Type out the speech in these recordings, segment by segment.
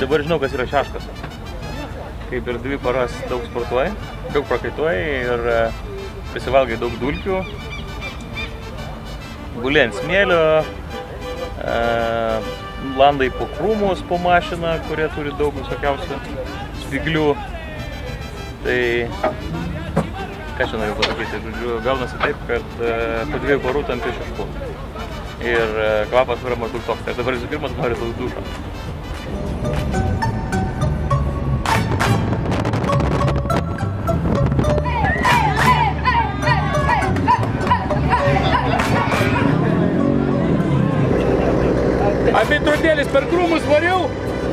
dabar žinau, kas yra šeškas. Kaip ir 2 paras daug sportuoji, daug prakaituoji ir prisivalgai daug dulkių. Guli ant smėlio, landai po krūmus, po mašiną, kurie turi daug visokiausių spyglių. Tai, ką čia noriu pasakyti, žodžiu, gaunasi taip, kad po 2 parų tampi šešku. Ir kvapas yra maždaug toks. Tai dabar visų pirmas nori daug dušo. A veidrodėlis per krūmus variau,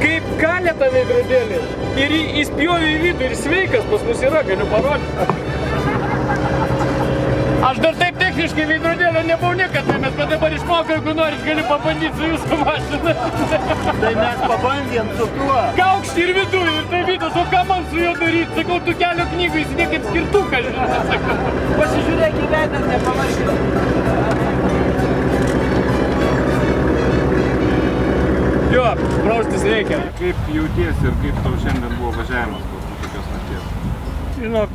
kaip kalė tą veidrodėlį. Ir įspjovė į vidų ir sveikas pas mus yra, galiu parodyti. Aš dar taip techniškai veidrodėlio nebuvau niekada, bet dabar išmokau, jeigu norit, galiu pabandyti su jūsų mašina. Tai mes pabandėm su tuo. Kaukšti ir vidų, ir tai vidus, o ką man su juo daryti? Sakau, tu kelio knygų įsidėk kaip skirtuką, žinai, sakau. Pasižiūrėk į veidą, nepamašyti. Jo, praustis reikia. Kaip jautiesi ir kaip tau šiandien buvo važiavimas po tokios nakties? Žinok,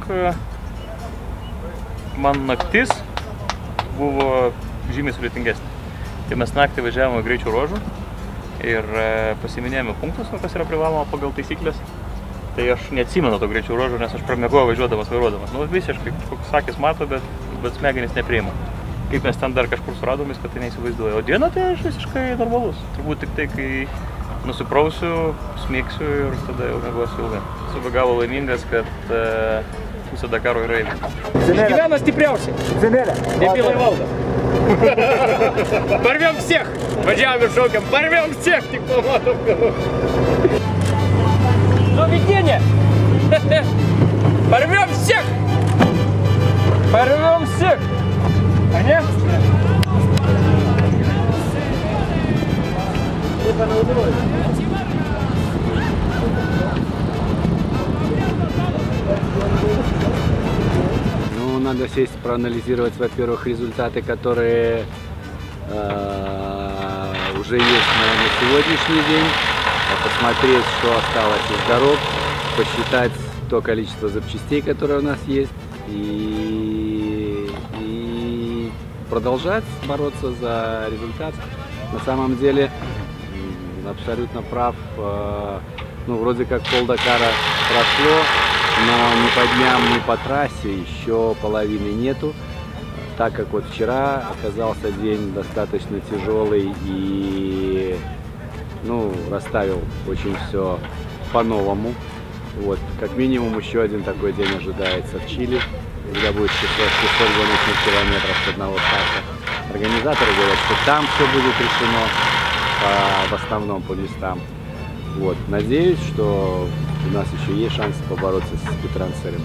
man naktis buvo žymiai sudėtingesnė. Tai mes naktį važiavome greičio ruožu ir pasiminėjome punktus, kas yra privaloma pagal taisyklės. Tai aš neatsimenu to greičio ruožo, nes aš pramiegojau važiuodamas, vairuodamas. Nu, visiškai kažkoks akis mato, bet smegenys nepriima. Kaip mes ten dar kažkur suradom, kad tai neįsivaizduoju. O dieną tai aš visiškai normalus. Turbūt tik tai, kai nusiprausiu, smėgsiu ir tada jau miegosiu ilgai. Esu be galo laimingas, kad pusė Dakaro yra įvykta. Išgyvena stipriausiai. Zemėlė. Nepilai valdo. Parvėm всех. Važiavam ir šaukiam. Parvėm всех. Tik pamatom. Заведение. Порвем всех. Порвем всех. Понятно? Ну, надо сесть, проанализировать, во-первых, результаты, которые уже есть на сегодняшний день, посмотреть, что осталось из дорог, посчитать то количество запчастей, которые у нас есть, и продолжать бороться за результат. На самом деле, абсолютно прав, ну, вроде как пол-Дакара прошло, но ни по дням, ни по трассе еще половины нету, так как вот вчера оказался день достаточно тяжелый и, ну, расставил очень все по-новому. Вот, как минимум еще один такой день ожидается в Чили, когда будет 600 гоночных километров с одного старта. Организаторы говорят, что там все будет решено в основном по местам. Вот, надеюсь, что у нас еще есть шанс побороться с Петрансером.